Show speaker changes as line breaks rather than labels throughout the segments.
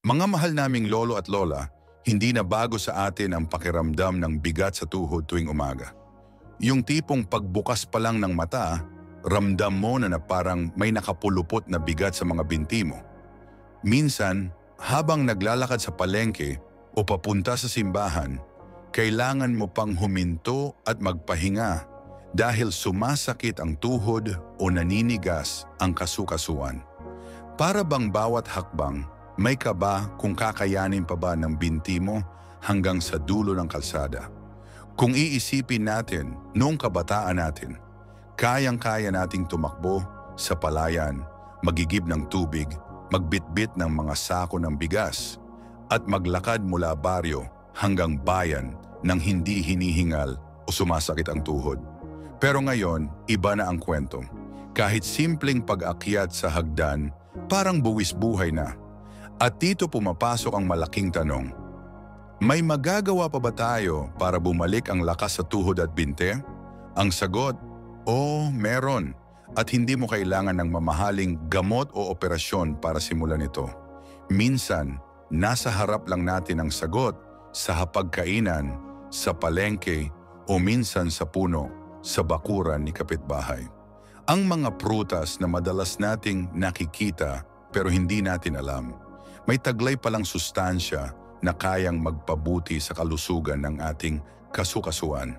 Mga mahal naming lolo at lola, hindi na bago sa atin ang pakiramdam ng bigat sa tuhod tuwing umaga. Yung tipong pagbukas pa lang ng mata, ramdam mo na parang may nakapulupot na bigat sa mga binti mo. Minsan, habang naglalakad sa palengke o papunta sa simbahan, kailangan mo pang huminto at magpahinga dahil sumasakit ang tuhod o naninigas ang kasukasuan. Para bang bawat hakbang, may kaba kung kakayanin pa ba ng binti mo hanggang sa dulo ng kalsada. Kung iisipin natin noong kabataan natin, kayang-kaya nating tumakbo sa palayan, magigib ng tubig, magbitbit ng mga sako ng bigas, at maglakad mula baryo hanggang bayan nang hindi hinihingal o sumasakit ang tuhod. Pero ngayon, iba na ang kwento. Kahit simpleng pag-akyat sa hagdan, parang buwis buhay na. At dito pumapasok ang malaking tanong. May magagawa pa ba tayo para bumalik ang lakas sa tuhod at binte? Ang sagot, meron. At hindi mo kailangan ng mamahaling gamot o operasyon para simulan ito. Minsan, nasa harap lang natin ang sagot sa hapagkainan, sa palengke o minsan sa puno, sa bakuran ni kapitbahay. Ang mga prutas na madalas nating nakikita pero hindi natin alam, may taglay palang sustansya na kayang magpabuti sa kalusugan ng ating kasukasuan.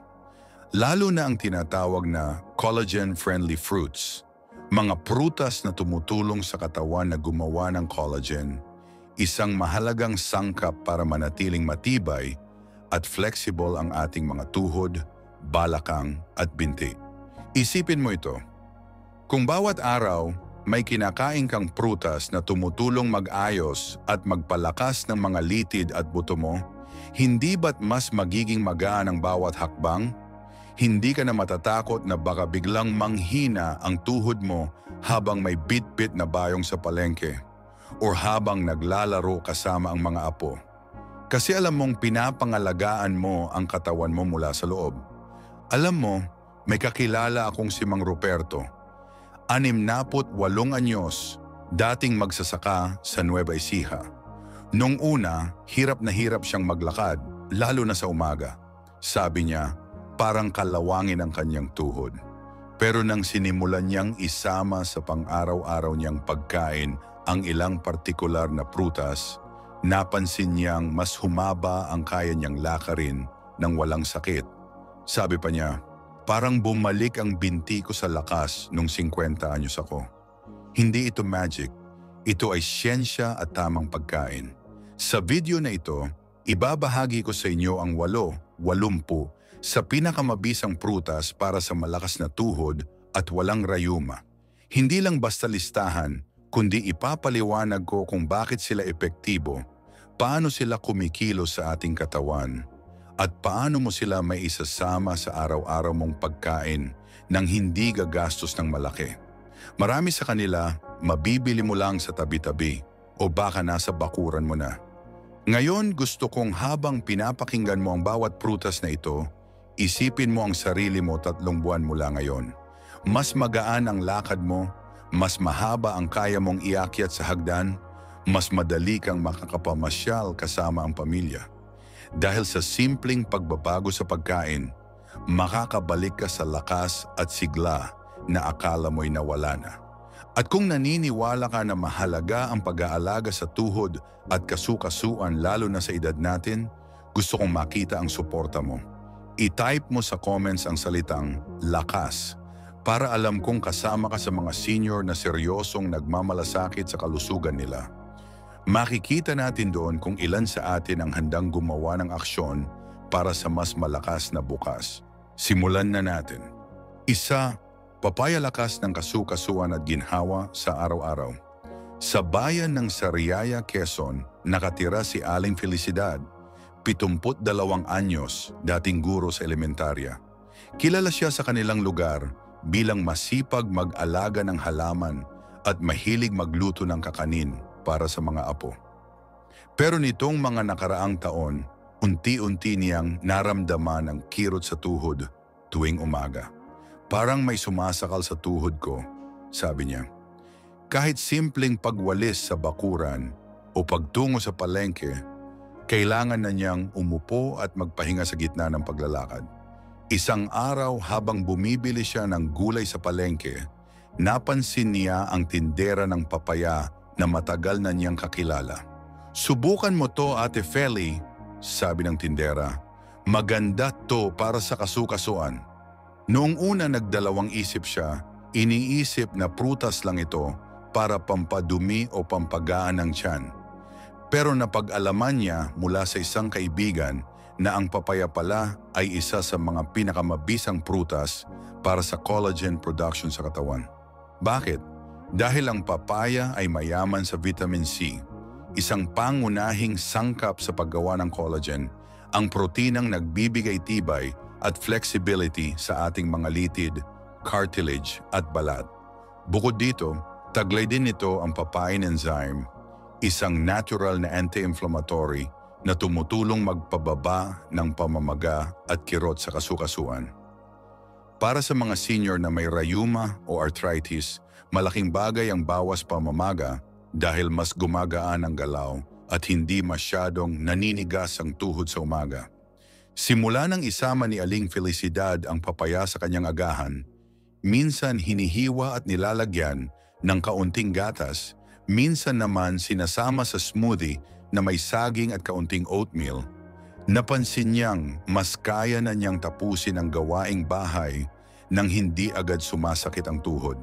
Lalo na ang tinatawag na collagen-friendly fruits, mga prutas na tumutulong sa katawan na gumawa ng collagen, isang mahalagang sangkap para manatiling matibay at flexible ang ating mga tuhod, balakang at binti. Isipin mo ito, kung bawat araw may kinakain kang prutas na tumutulong mag-ayos at magpalakas ng mga litid at buto mo, hindi ba't mas magiging magaan ang bawat hakbang? Hindi ka na matatakot na baka biglang manghina ang tuhod mo habang may bit-bit na bayong sa palengke o habang naglalaro kasama ang mga apo. Kasi alam mong pinapangalagaan mo ang katawan mo mula sa loob. Alam mo, may kakilala akong si Mang Ruperto, 68 anyos, dating magsasaka sa Nueva Ecija. Nung una, hirap na hirap siyang maglakad, lalo na sa umaga. Sabi niya, parang kalawangin ang kanyang tuhod. Pero nang sinimulan niyang isama sa pang-araw-araw niyang pagkain ang ilang partikular na prutas, napansin niyang mas humaba ang kaya niyang lakarin nang walang sakit. Sabi pa niya, parang bumalik ang binti ko sa lakas nung 50 anyos ako. Hindi ito magic. Ito ay siyensya at tamang pagkain. Sa video na ito, ibabahagi ko sa inyo ang 80 sa pinakamabisang prutas para sa malakas na tuhod at walang rayuma. Hindi lang basta listahan, kundi ipapaliwanag ko kung bakit sila epektibo, paano sila kumikilos sa ating katawan, at paano mo sila may isasama sa araw-araw mong pagkain nang hindi gagastos ng malaki. Marami sa kanila, mabibili mo lang sa tabi-tabi o baka nasa bakuran mo na. Ngayon gusto kong habang pinapakinggan mo ang bawat prutas na ito, isipin mo ang sarili mo 3 buwan mula ngayon. Mas magaan ang lakad mo, mas mahaba ang kaya mong iakyat sa hagdan, mas madali kang makakapamasyal kasama ang pamilya. Dahil sa simpleng pagbabago sa pagkain, makakabalik ka sa lakas at sigla na akala mo'y nawala na. At kung naniniwala ka na mahalaga ang pag-aalaga sa tuhod at kasukasuan lalo na sa edad natin, gusto kong makita ang suporta mo. I-type mo sa comments ang salitang lakas para alam kong kasama ka sa mga senior na seryosong nagmamalasakit sa kalusugan nila. Makikita natin doon kung ilan sa atin ang handang gumawa ng aksyon para sa mas malakas na bukas. Simulan na natin. 1. Papayalakas ng kasukasuan at ginhawa sa araw-araw. Sa bayan ng Sariaya, Quezon, nakatira si Aling Felicidad, 72 anyos, dating guro sa elementarya. Kilala siya sa kanilang lugar bilang masipag mag-alaga ng halaman at mahilig magluto ng kakanin para sa mga apo. Pero nitong mga nakaraang taon, unti-unti niyang naramdaman ang kirot sa tuhod tuwing umaga. Parang may sumasakal sa tuhod ko, sabi niya. Kahit simpleng pagwalis sa bakuran, o pagtungo sa palengke, kailangan na niyang umupo at magpahinga sa gitna ng paglalakad. Isang araw habang bumibili siya ng gulay sa palengke, napansin niya ang tindera ng papaya na matagal na niyang kakilala. "Subukan mo to, Ate Feli," sabi ng tindera. "Maganda to para sa kasukasuan." Noong una nagdalawang isip siya, iniisip na prutas lang ito para pampadumi o pampagaan ng tiyan. Pero napag-alaman niya mula sa isang kaibigan na ang papaya pala ay isa sa mga pinakamabisang prutas para sa collagen production sa katawan. Bakit? Dahil ang papaya ay mayaman sa vitamin C, isang pangunahing sangkap sa paggawa ng collagen, ang proteinang nagbibigay tibay at flexibility sa ating mga litid, cartilage at balat. Bukod dito, taglay din nito ang papain enzyme, isang natural na anti-inflammatory na tumutulong magpababa ng pamamaga at kirot sa kasukasuan. Para sa mga senior na may rayuma o arthritis, malaking bagay ang bawas pamamaga dahil mas gumagaan ang galaw at hindi masyadong naninigas ang tuhod sa umaga. Simula nang isama ni Aling Felicidad ang papaya sa kanyang agahan, minsan hinihiwa at nilalagyan ng kaunting gatas, minsan naman sinasama sa smoothie na may saging at kaunting oatmeal, napansin niyang mas kaya na niyang tapusin ang gawaing bahay nang hindi agad sumasakit ang tuhod.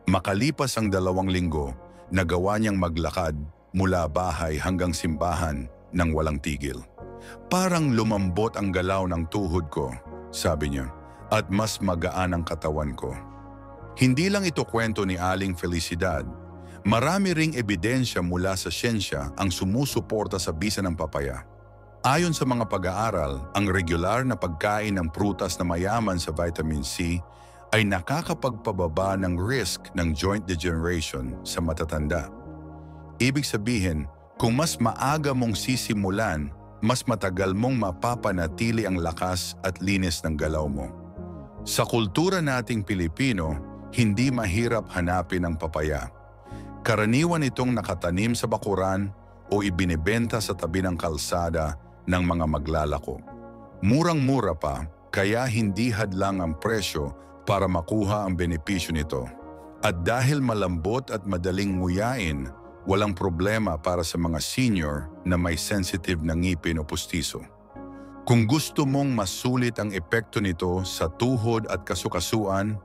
Makalipas ang 2 linggo, nagawa niyang maglakad mula bahay hanggang simbahan nang walang tigil. "Parang lumambot ang galaw ng tuhod ko," sabi niya, "at mas magaan ang katawan ko." Hindi lang ito kwento ni Aling Felicidad. Marami ring ebidensya mula sa siyensya ang sumusuporta sa bisa ng papaya. Ayon sa mga pag-aaral, ang regular na pagkain ng prutas na mayaman sa vitamin C ay nakakapagpababa ng risk ng joint degeneration sa matatanda. Ibig sabihin, kung mas maaga mong sisimulan, mas matagal mong mapapanatili ang lakas at linis ng galaw mo. Sa kultura nating Pilipino, hindi mahirap hanapin ang papaya. Karaniwan itong nakatanim sa bakuran o ibinebenta sa tabi ng kalsada ng mga maglalako. Murang-mura pa, kaya hindi hadlang ang presyo para makuha ang benepisyo nito. At dahil malambot at madaling nguyain, walang problema para sa mga senior na may sensitive na ngipin o pustiso. Kung gusto mong masulit ang epekto nito sa tuhod at kasukasuan,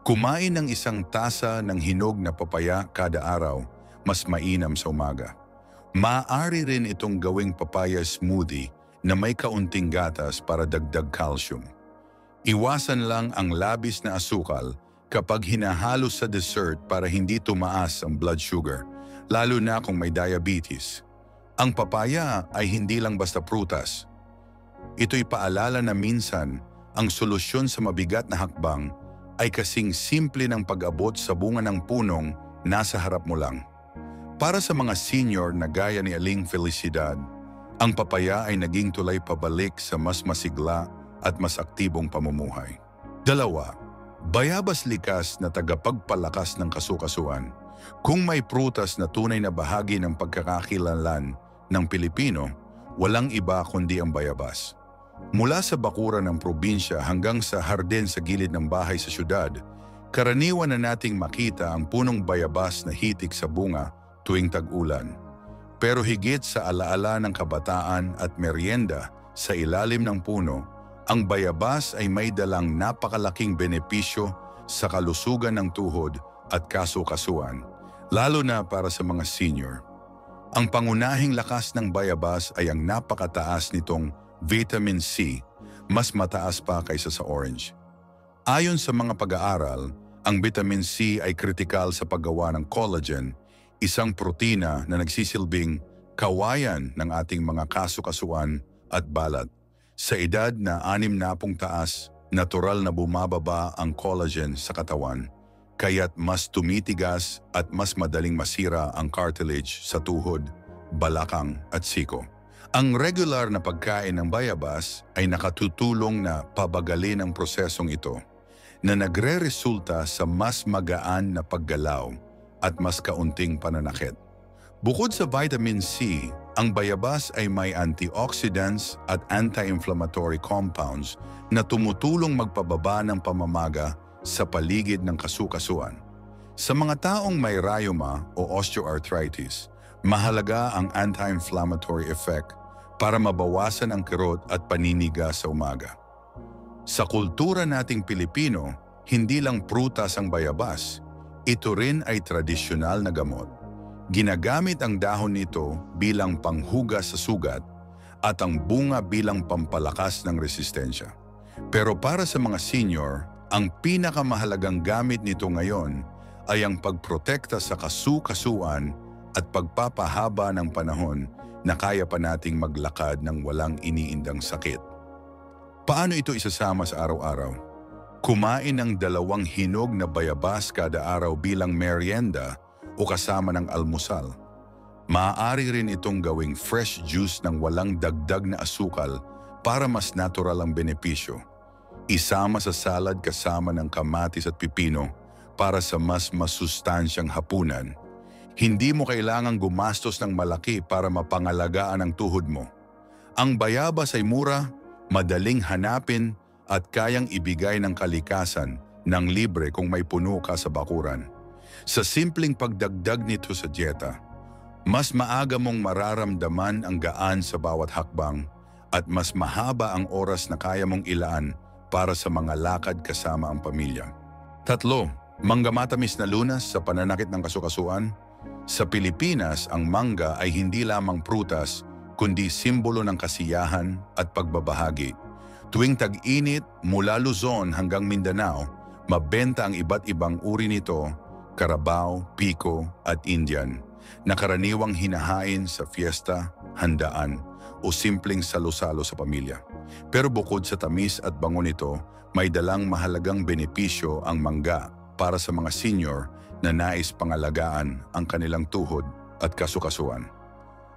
kumain ng 1 tasa ng hinog na papaya kada araw, mas mainam sa umaga. Maaari rin itong gawing papaya smoothie na may kaunting gatas para dagdag calcium. Iwasan lang ang labis na asukal kapag hinahalo sa dessert para hindi tumaas ang blood sugar, lalo na kung may diabetes. Ang papaya ay hindi lang basta prutas. Ito'y paalala na minsan ang solusyon sa mabigat na hakbang ay kasing simple ng pag-abot sa bunga ng punong nasa harap mo lang. Para sa mga senior na gaya ni Aling Felicidad, ang papaya ay naging tulay pabalik sa mas masigla at mas aktibong pamumuhay. 2. Bayabas likas na tagapagpalakas ng kasukasuan. Kung may prutas na tunay na bahagi ng pagkakakilanlan ng Pilipino, walang iba kundi ang bayabas. Mula sa bakuran ng probinsya hanggang sa hardin sa gilid ng bahay sa syudad, karaniwan na nating makita ang punong bayabas na hitik sa bunga tuwing tag-ulan. Pero higit sa alaala ng kabataan at merienda sa ilalim ng puno, ang bayabas ay may dalang napakalaking benepisyo sa kalusugan ng tuhod at kasukasuan, lalo na para sa mga senior. Ang pangunahing lakas ng bayabas ay ang napakataas nitong vitamin C, mas mataas pa kaysa sa orange. Ayon sa mga pag-aaral, ang vitamin C ay kritikal sa paggawa ng collagen, isang protina na nagsisilbing kawayan ng ating mga kasukasuan at balat. Sa edad na 60 taas, natural na bumababa ang collagen sa katawan, kaya't mas tumitigas at mas madaling masira ang cartilage sa tuhod, balakang at siko. Ang regular na pagkain ng bayabas ay nakatutulong na pabagalin ang prosesong ito, na nagre-resulta sa mas magaan na paggalaw at mas kaunting pananakit. Bukod sa vitamin C, ang bayabas ay may antioxidants at anti-inflammatory compounds na tumutulong magpababa ng pamamaga sa paligid ng kasukasuan. Sa mga taong may rheuma o osteoarthritis, mahalaga ang anti-inflammatory effect para mabawasan ang kirot at paniniga sa umaga. Sa kultura nating Pilipino, hindi lang prutas ang bayabas, ito rin ay tradisyonal na gamot. Ginagamit ang dahon nito bilang panghugas sa sugat at ang bunga bilang pampalakas ng resistensya. Pero para sa mga senior, ang pinakamahalagang gamit nito ngayon ay ang pagprotekta sa kasukasuan at pagpapahaba ng panahon na kaya pa nating maglakad ng walang iniindang sakit. Paano ito isasama sa araw-araw? Kumain ng 2 hinog na bayabas kada araw bilang merienda o kasama ng almusal. Maaari rin itong gawing fresh juice ng walang dagdag na asukal para mas natural ang benepisyo. Isama sa salad kasama ng kamatis at pipino para sa mas masustansyang hapunan. Hindi mo kailangang gumastos ng malaki para mapangalagaan ang tuhod mo. Ang bayabas ay mura, madaling hanapin at kayang ibigay ng kalikasan ng libre kung may puno ka sa bakuran. Sa simpleng pagdagdag nito sa dieta, mas maaga mong mararamdaman ang gaan sa bawat hakbang at mas mahaba ang oras na kaya mong ilaan para sa mga lakad kasama ang pamilya. 3. Mangga matamis na lunas sa pananakit ng kasukasuan. Sa Pilipinas, ang mangga ay hindi lamang prutas kundi simbolo ng kasiyahan at pagbabahagi. Tuwing tag-init mula Luzon hanggang Mindanao, mabenta ang iba't ibang uri nito, Carabao, Pico at Indian, na karaniwang hinahain sa fiesta, handaan o simpleng salo-salo sa pamilya. Pero bukod sa tamis at bango nito, may dalang mahalagang benepisyo ang mangga para sa mga senior na nais pangalagaan ang kanilang tuhod at kasukasuan.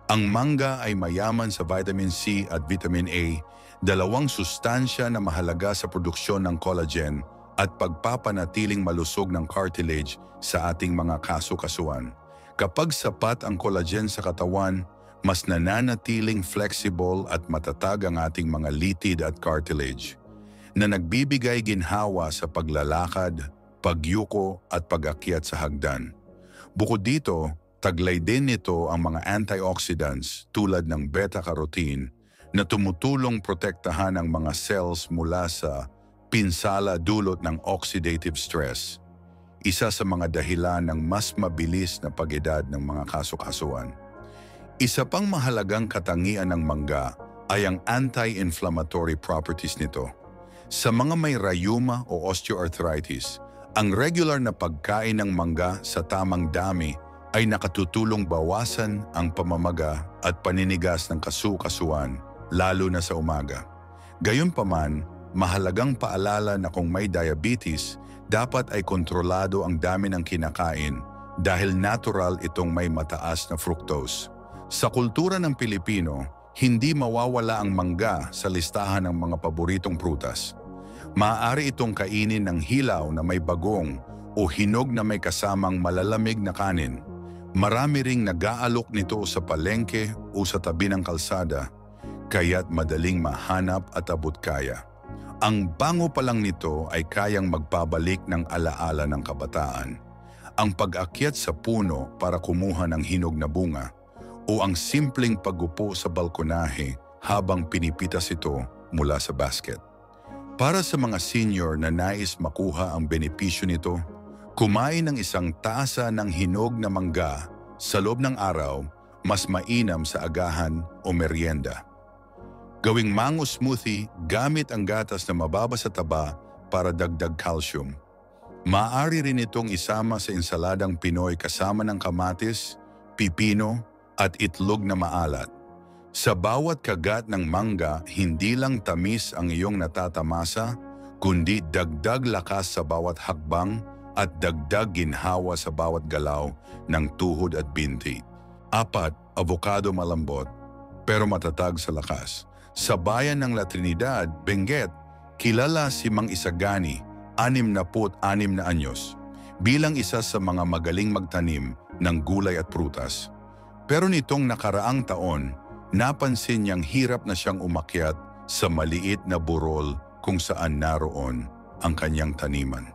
Ang mangga ay mayaman sa vitamin C at vitamin A, 2 sustansya na mahalaga sa produksyon ng collagen at pagpapanatiling malusog ng cartilage sa ating mga kasukasuan. Kapag sapat ang collagen sa katawan, mas nananatiling flexible at matatag ang ating mga litid at cartilage, na nagbibigay ginhawa sa paglalakad, pagyuko at pag-akyat sa hagdan. Bukod dito, taglay din nito ang mga antioxidants tulad ng beta-carotene na tumutulong protektahan ang mga cells mula sa pinsala dulot ng oxidative stress, isa sa mga dahilan ng mas mabilis na pag-edad ng mga kasukasuan. Isa pang mahalagang katangian ng mangga ay ang anti-inflammatory properties nito. Sa mga may rheuma o osteoarthritis, ang regular na pagkain ng mangga sa tamang dami ay nakatutulong bawasan ang pamamaga at paninigas ng kasukasuan, lalo na sa umaga. Gayunpaman, mahalagang paalala na kung may diabetes, dapat ay kontrolado ang dami ng kinakain dahil natural itong may mataas na fructose. Sa kultura ng Pilipino, hindi mawawala ang mangga sa listahan ng mga paboritong prutas. Maaari itong kainin ng hilaw na may bagong o hinog na may kasamang malalamig na kanin. Marami ring nag-aalok nito sa palengke o sa tabi ng kalsada, kaya't madaling mahanap at abot kaya. Ang bango pa lang nito ay kayang magpabalik ng alaala ng kabataan. Ang pag-akyat sa puno para kumuha ng hinog na bunga o ang simpleng pag-upo sa balkonahe habang pinipitas ito mula sa basket. Para sa mga senior na nais makuha ang benepisyo nito, kumain ng 1 tasa ng hinog na mangga sa loob ng araw, mas mainam sa agahan o merienda. Gawing mango smoothie gamit ang gatas na mababa sa taba para dagdag calcium. Maaari rin itong isama sa ensaladang Pinoy kasama ng kamatis, pipino at itlog na maalat. Sa bawat kagat ng mangga, hindi lang tamis ang iyong natatamasa, kundi dagdag lakas sa bawat hakbang at dagdag ginhawa sa bawat galaw ng tuhod at binti. 4, avocado malambot pero matatag sa lakas. Sa bayan ng La Trinidad, Benguet, kilala si Mang Isagani, 66 na anyos, bilang isa sa mga magaling magtanim ng gulay at prutas. Pero nitong nakaraang taon, napansin niyang hirap na siyang umakyat sa maliit na burol kung saan naroon ang kanyang taniman.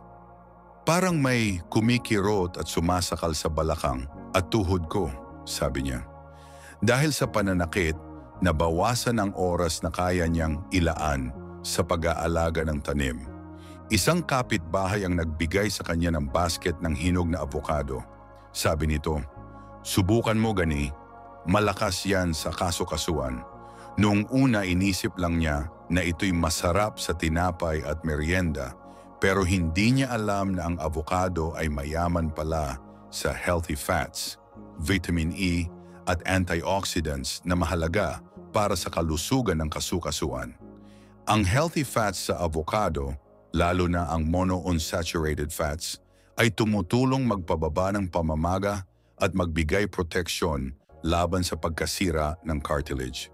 Parang may kumikirot at sumasakal sa balakang at tuhod ko, sabi niya. Dahil sa pananakit, nabawasan ang oras na kaya niyang ilaan sa pag-aalaga ng tanim. Isang kapitbahay ang nagbigay sa kanya ng basket ng hinog na avocado. Sabi nito, "Subukan mo gani, malakas yan sa kaso-kasuan." Noong una inisip lang niya na ito'y masarap sa tinapay at merienda, pero hindi niya alam na ang avocado ay mayaman pala sa healthy fats, vitamin E at antioxidants na mahalaga para sa kalusugan ng kasu-kasuan. Ang healthy fats sa avocado, lalo na ang monounsaturated fats, ay tumutulong magpababa ng pamamaga at magbigay proteksyon laban sa pagkasira ng cartilage.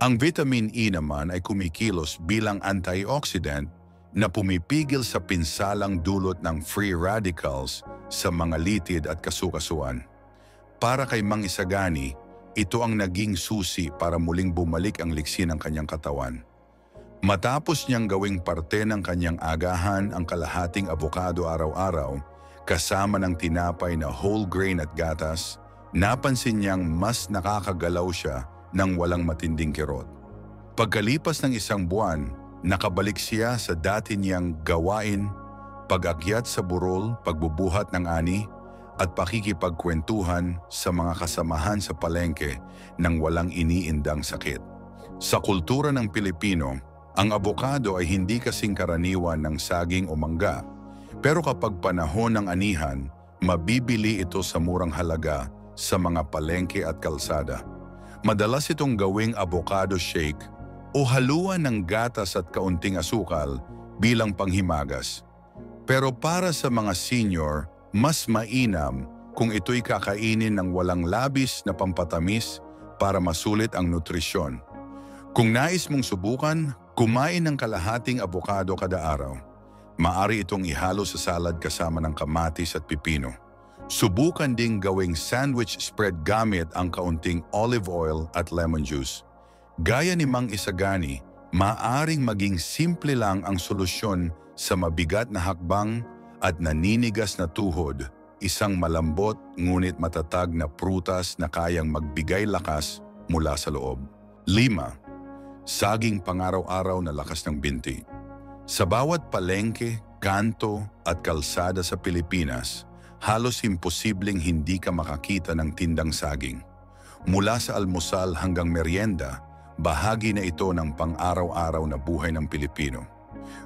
Ang vitamin E naman ay kumikilos bilang antioxidant na pumipigil sa pinsalang dulot ng free radicals sa mga litid at kasu-kasuan. Para kay Mang Isagani, ito ang naging susi para muling bumalik ang liksi ng kanyang katawan. Matapos niyang gawing parte ng kanyang agahan ang kalahating avocado araw-araw, kasama ng tinapay na whole grain at gatas, napansin niyang mas nakakagalaw siya nang walang matinding kirot. Pagkalipas ng isang buwan, nakabalik siya sa dati niyang gawain, pag-akyat sa burol, pagbubuhat ng ani, at pakikipagkwentuhan sa mga kasamahan sa palengke nang walang iniindang sakit. Sa kultura ng Pilipino, ang avocado ay hindi kasing karaniwan ng saging o mangga, pero kapag panahon ng anihan, mabibili ito sa murang halaga sa mga palengke at kalsada. Madalas itong gawing avocado shake o haluan ng gatas at kaunting asukal bilang panghimagas. Pero para sa mga senior, mas mainam kung ito'y kakainin ng walang labis na pampatamis para masulit ang nutrisyon. Kung nais mong subukan, kumain ng kalahating avocado kada araw. Maari itong ihalo sa salad kasama ng kamatis at pipino. Subukan ding gawing sandwich spread gamit ang kaunting olive oil at lemon juice. Gaya ni Mang Isagani, maaring maging simple lang ang solusyon sa mabigat na hakbang at naninigas na tuhod, isang malambot ngunit matatag na prutas na kayang magbigay lakas mula sa loob. 5. Saging pangaraw-araw na lakas ng binti. Sa bawat palengke, kanto at kalsada sa Pilipinas, halos imposibleng hindi ka makakita ng tindang saging. Mula sa almusal hanggang merienda, bahagi na ito ng pang-araw-araw na buhay ng Pilipino.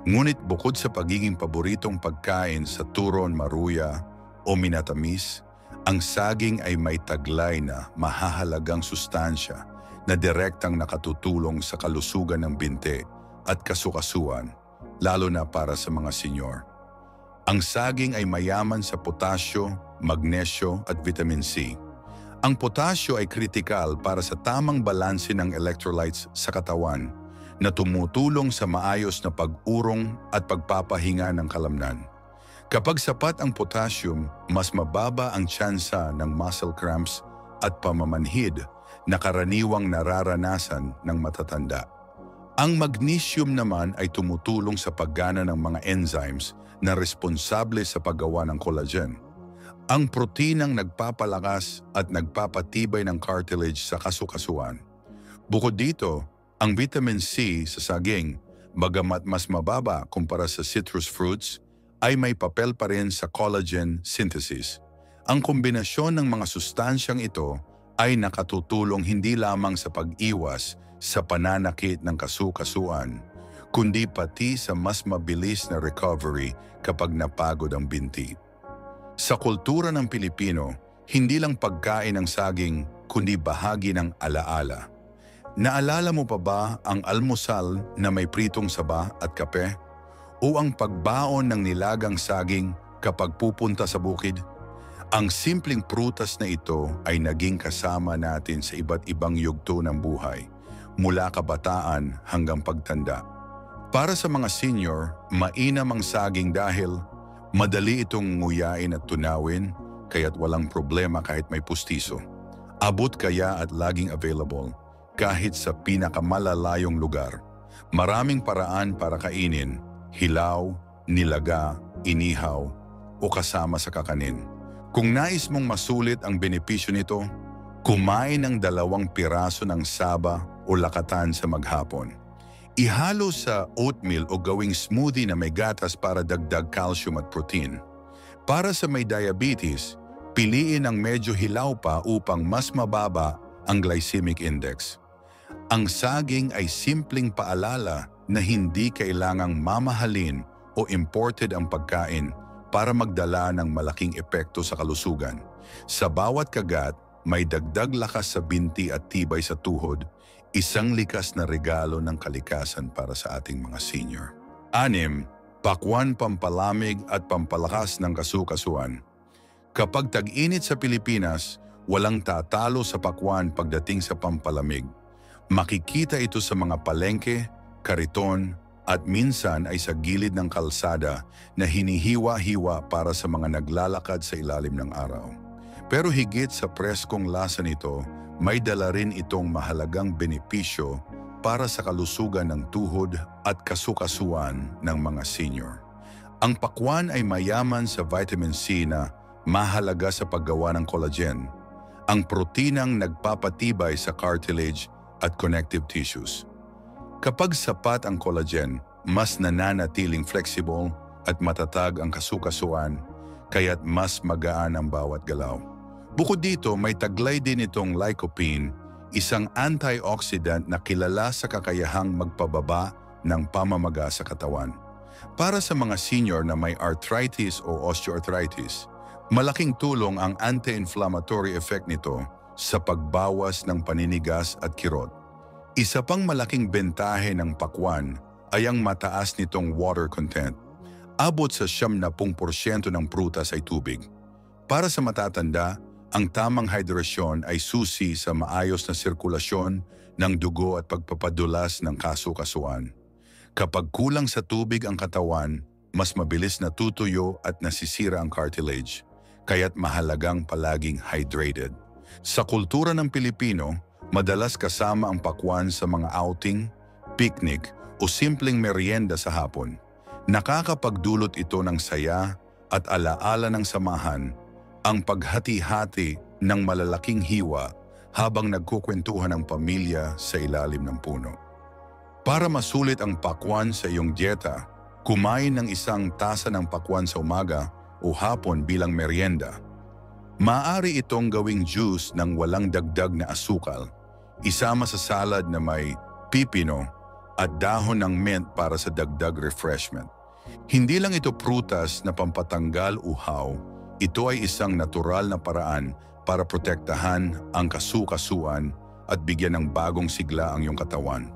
Ngunit bukod sa pagiging paboritong pagkain sa turon, maruya o minatamis, ang saging ay may taglay na mahahalagang sustansya na direktang nakatutulong sa kalusugan ng binte at kasukasuan, lalo na para sa mga senyor. Ang saging ay mayaman sa potasyo, magnesyo at vitamin C. Ang potasyo ay kritikal para sa tamang balanse ng electrolytes sa katawan na tumutulong sa maayos na pag-urong at pagpapahinga ng kalamnan. Kapag sapat ang potassium, mas mababa ang tsansa ng muscle cramps at pamamanhid na karaniwang nararanasan ng matatanda. Ang magnesium naman ay tumutulong sa paggana ng mga enzymes na responsable sa paggawa ng collagen. Ang proteinang nagpapalakas at nagpapatibay ng cartilage sa kasukasuan. Bukod dito, ang vitamin C sa saging, bagamat mas mababa kumpara sa citrus fruits, ay may papel pa rin sa collagen synthesis. Ang kombinasyon ng mga sustansyang ito ay nakatutulong hindi lamang sa pag-iwas sa pananakit ng kasukasuan, kundi pati sa mas mabilis na recovery kapag napagod ang binti. Sa kultura ng Pilipino, hindi lang pagkain ng saging kundi bahagi ng alaala. Naalala mo pa ba ang almusal na may pritong saba at kape? O ang pagbaon ng nilagang saging kapag pupunta sa bukid? Ang simpleng prutas na ito ay naging kasama natin sa iba't ibang yugto ng buhay, mula kabataan hanggang pagtanda. Para sa mga senior, mainam ang saging dahil madali itong nguyain at tunawin, kaya't walang problema kahit may pustiso. Abot kaya at laging available kahit sa pinakamalalayong lugar. Maraming paraan para kainin, hilaw, nilaga, inihaw o kasama sa kakanin. Kung nais mong masulit ang benepisyo nito, kumain ng 2 piraso ng saba o lakatan sa maghapon. Ihalo sa oatmeal o gawing smoothie na may gatas para dagdag calcium at protein. Para sa may diabetes, piliin ang medyo hilaw pa upang mas mababa ang glycemic index. Ang saging ay simpleng paalala na hindi kailangang mamahalin o imported ang pagkain para magdala ng malaking epekto sa kalusugan. Sa bawat kagat, may dagdag lakas sa binti at tibay sa tuhod, isang likas na regalo ng kalikasan para sa ating mga senior. 6. Pakwan pampalamig at pampalakas ng kasukasuan. Kapag tag-init sa Pilipinas, walang tatalo sa pakwan pagdating sa pampalamig. Makikita ito sa mga palengke, kariton, at minsan ay sa gilid ng kalsada na hinihiwa-hiwa para sa mga naglalakad sa ilalim ng araw. Pero higit sa preskong lasa nito, may dala rin itong mahalagang benepisyo para sa kalusugan ng tuhod at kasukasuan ng mga senior. Ang pakwan ay mayaman sa vitamin C na mahalaga sa paggawa ng collagen, ang proteinang nagpapatibay sa cartilage at connective tissues. Kapag sapat ang collagen, mas nananatiling flexible at matatag ang kasukasuan, kaya't mas magaan ang bawat galaw. Bukod dito, may taglay din itong lycopene, isang antioxidant na kilala sa kakayahang magpababa ng pamamaga sa katawan. Para sa mga senior na may arthritis o osteoarthritis, malaking tulong ang anti-inflammatory effect nito sa pagbawas ng paninigas at kirot. Isa pang malaking bentahe ng pakwan ay ang mataas nitong water content. Abot sa 70% ng prutas ay tubig. Para sa matatanda, ang tamang hidrasyon ay susi sa maayos na sirkulasyon ng dugo at pagpapadulas ng kasukasuan. Kapag kulang sa tubig ang katawan, mas mabilis natutuyo at nasisira ang cartilage, kaya't mahalagang palaging hydrated. Sa kultura ng Pilipino, madalas kasama ang pakwan sa mga outing, picnic o simpleng merienda sa hapon. Nakakapagdulot ito ng saya at alaala ng samahan, ang paghati-hati ng malalaking hiwa habang nagkukwentuhan ang pamilya sa ilalim ng puno. Para masulit ang pakwan sa iyong dieta, kumain ng 1 tasa ng pakwan sa umaga o hapon bilang merienda. Maaari itong gawing juice ng walang dagdag na asukal, isama sa salad na may pipino at dahon ng mint para sa dagdag refreshment. Hindi lang ito prutas na pampatanggal uhaw, ito ay isang natural na paraan para protektahan ang kasukasuan at bigyan ng bagong sigla ang iyong katawan.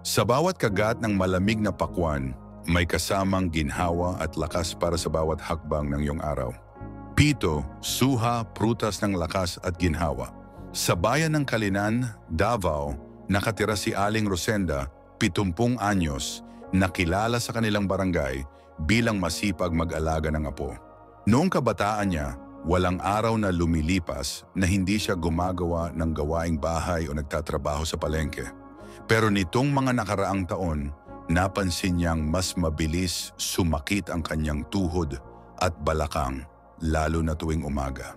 Sa bawat kagat ng malamig na pakwan, may kasamang ginhawa at lakas para sa bawat hakbang ng iyong araw. 7. Suha, prutas ng lakas at ginhawa. Sa bayan ng Kalinan, Davao, nakatira si Aling Rosenda, 70 anyos, na kilala sa kanilang barangay bilang masipag mag-alaga ng apo. Noong kabataan niya, walang araw na lumilipas na hindi siya gumagawa ng gawaing bahay o nagtatrabaho sa palengke. Pero nitong mga nakaraang taon, napansin niyang mas mabilis sumakit ang kanyang tuhod at balakang, lalo na tuwing umaga.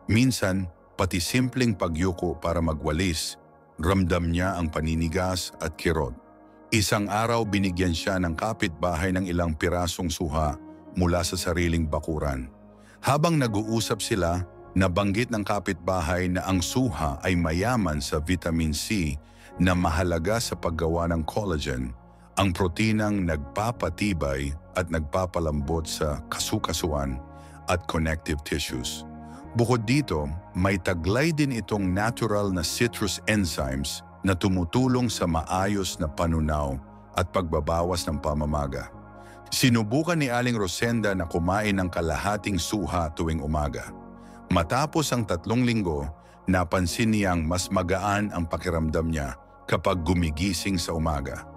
Minsan, pati simpleng pagyuko para magwalis, ramdam niya ang paninigas at kirot. Isang araw binigyan siya ng kapitbahay ng ilang pirasong suha mula sa sariling bakuran. Habang nag-uusap sila, nabanggit ng kapitbahay na ang suha ay mayaman sa vitamin C na mahalaga sa paggawa ng collagen, ang proteinang nagpapatibay at nagpapalambot sa kasukasuan at connective tissues. Bukod dito, may taglay din itong natural na citrus enzymes na tumutulong sa maayos na panunaw at pagbabawas ng pamamaga. Sinubukan ni Aling Rosenda na kumain ng kalahating suha tuwing umaga. Matapos ang 3 linggo, napansin niyang mas magaan ang pakiramdam niya kapag gumigising sa umaga.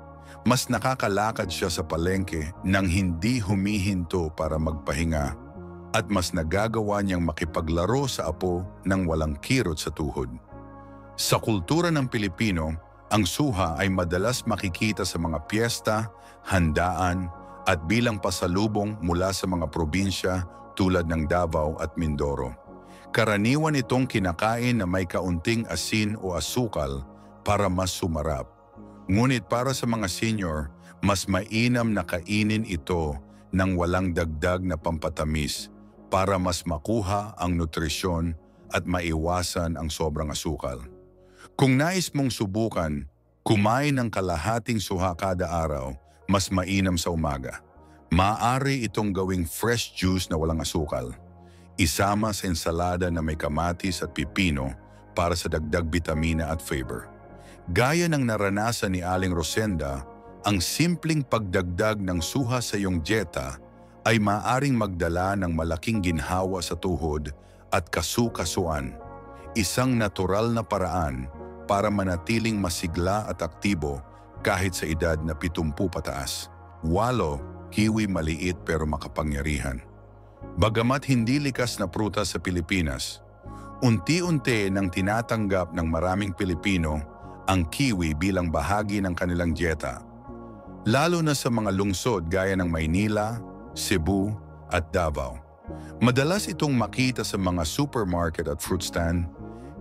Mas nakakalakad siya sa palengke nang hindi humihinto para magpahinga at mas nagagawa niyang makipaglaro sa apo ng walang kirot sa tuhod. Sa kultura ng Pilipino, ang suha ay madalas makikita sa mga piyesta, handaan, at bilang pasalubong mula sa mga probinsya tulad ng Davao at Mindoro. Karaniwan itong kinakain na may kaunting asin o asukal para mas sumarap. Ngunit para sa mga senior, mas mainam na kainin ito ng walang dagdag na pampatamis para mas makuha ang nutrisyon at maiwasan ang sobrang asukal. Kung nais mong subukan, kumain ng kalahating suha kada araw, mas mainam sa umaga. Maaari itong gawing fresh juice na walang asukal. Isama sa ensalada na may kamatis at pipino para sa dagdag bitamina at fiber. Gaya ng naranasan ni Aling Rosenda, ang simpleng pagdagdag ng suha sa iyong dieta ay maaaring magdala ng malaking ginhawa sa tuhod at kasukasuan. Isang natural na paraan para manatiling masigla at aktibo kahit sa edad na 70 pataas. 8. Kiwi maliit pero makapangyarihan. Bagamat hindi likas na prutas sa Pilipinas, unti-unti nang tinatanggap ng maraming Pilipino ang kiwi bilang bahagi ng kanilang dieta. Lalo na sa mga lungsod gaya ng Maynila, Cebu at Davao. Madalas itong makita sa mga supermarket at fruit stand,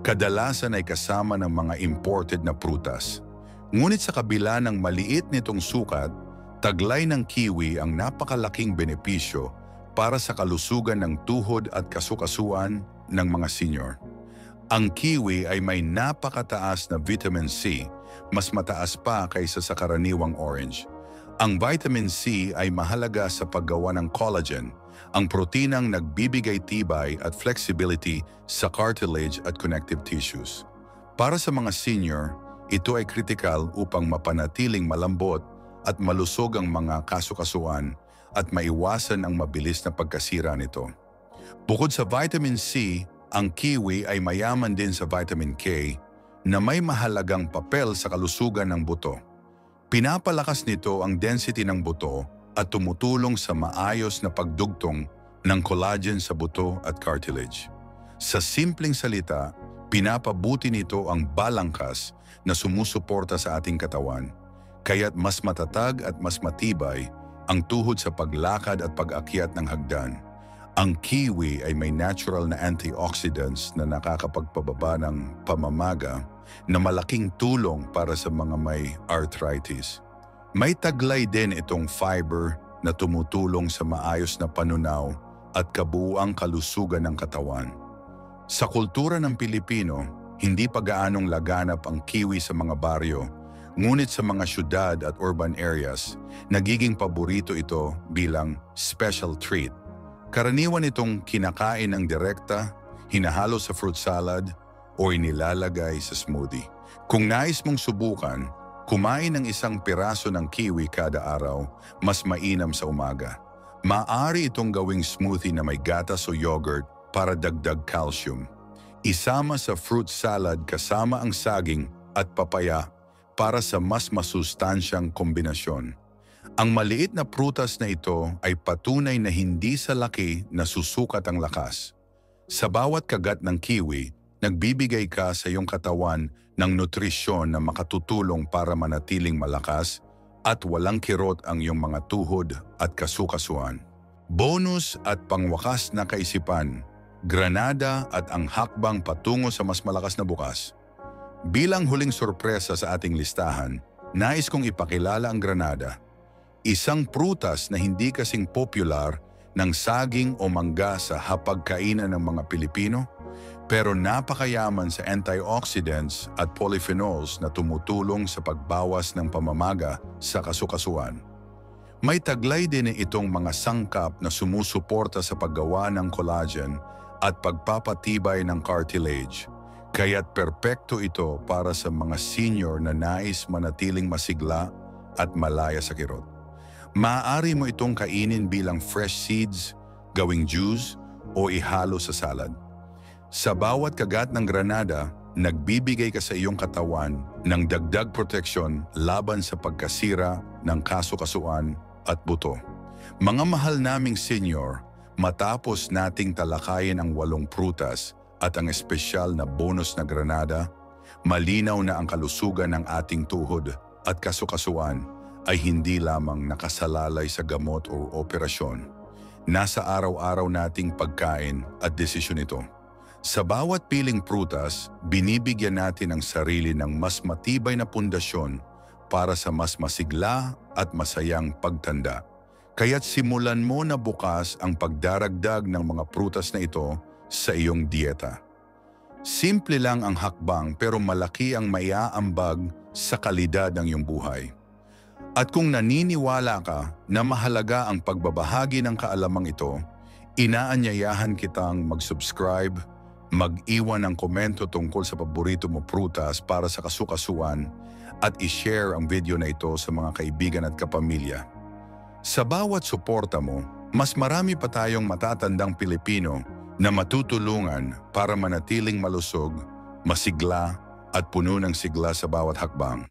kadalasan ay kasama ng mga imported na prutas. Ngunit sa kabila ng maliit nitong sukat, taglay ng kiwi ang napakalaking benepisyo para sa kalusugan ng tuhod at kasukasuan ng mga senior. Ang kiwi ay may napakataas na vitamin C, mas mataas pa kaysa sa karaniwang orange. Ang vitamin C ay mahalaga sa paggawa ng collagen, ang proteinang nagbibigay tibay at flexibility sa cartilage at connective tissues. Para sa mga senior, ito ay kritikal upang mapanatiling malambot at malusog ang mga kasukasuan at maiwasan ang mabilis na pagkasira nito. Bukod sa vitamin C, ang kiwi ay mayaman din sa vitamin K na may mahalagang papel sa kalusugan ng buto. Pinapalakas nito ang density ng buto at tumutulong sa maayos na pagdugtong ng collagen sa buto at cartilage. Sa simpleng salita, pinapabuti nito ang balangkas na sumusuporta sa ating katawan, kaya't mas matatag at mas matibay ang tuhod sa paglakad at pag-akyat ng hagdan. Ang kiwi ay may natural na antioxidants na nakakapagpababa ng pamamaga na malaking tulong para sa mga may arthritis. May taglay din itong fiber na tumutulong sa maayos na panunaw at kabuuang kalusugan ng katawan. Sa kultura ng Pilipino, hindi pa gaanong laganap ang kiwi sa mga baryo, ngunit sa mga syudad at urban areas, nagiging paborito ito bilang special treat. Karaniwan itong kinakain ng direkta, hinahalo sa fruit salad, o inilalagay sa smoothie. Kung nais mong subukan, kumain ng isang piraso ng kiwi kada araw, mas mainam sa umaga. Maaari itong gawing smoothie na may gatas o yogurt para dagdag calcium. Isama sa fruit salad kasama ang saging at papaya para sa mas masustansyang kombinasyon. Ang maliit na prutas na ito ay patunay na hindi sa laki na susukat ang lakas. Sa bawat kagat ng kiwi, nagbibigay ka sa iyong katawan ng nutrisyon na makatutulong para manatiling malakas at walang kirot ang iyong mga tuhod at kasukasuan. Bonus at pangwakas na kaisipan, Granada at ang hakbang patungo sa mas malakas na bukas. Bilang huling sorpresa sa ating listahan, nais kong ipakilala ang Granada. Isang prutas na hindi kasing popular ng saging o mangga sa hapagkainan ng mga Pilipino, pero napakayaman sa antioxidants at polyphenols na tumutulong sa pagbawas ng pamamaga sa kasukasuan. May taglay din itong mga sangkap na sumusuporta sa paggawa ng collagen at pagpapatibay ng cartilage, kaya't perpekto ito para sa mga senior na nais manatiling masigla at malaya sa kirot. Maaari mo itong kainin bilang fresh seeds, gawing juice o ihalo sa salad. Sa bawat kagat ng Granada, nagbibigay ka sa iyong katawan ng dagdag proteksyon laban sa pagkasira ng kasukasuan at buto. Mga mahal naming senior, Matapos nating talakayin ang 8 prutas at ang espesyal na bonus na granada, malinaw na ang kalusugan ng ating tuhod at kasukasuan ay hindi lamang nakasalalay sa gamot o operasyon. Nasa araw-araw nating pagkain at desisyon ito. Sa bawat piling prutas, binibigyan natin ang sarili ng mas matibay na pundasyon para sa mas masigla at masayang pagtanda. Kaya't simulan mo na bukas ang pagdaragdag ng mga prutas na ito sa iyong dieta. Simple lang ang hakbang pero malaki ang maiaambag sa kalidad ng iyong buhay. At kung naniniwala ka na mahalaga ang pagbabahagi ng kaalamang ito, inaanyayahan kitang mag-subscribe, mag-iwan ng komento tungkol sa paborito mo prutas para sa kasukasuan at i-share ang video na ito sa mga kaibigan at kapamilya. Sa bawat suporta mo, mas marami pa tayong matatandang Pilipino na matutulungan para manatiling malusog, masigla at puno ng sigla sa bawat hakbang.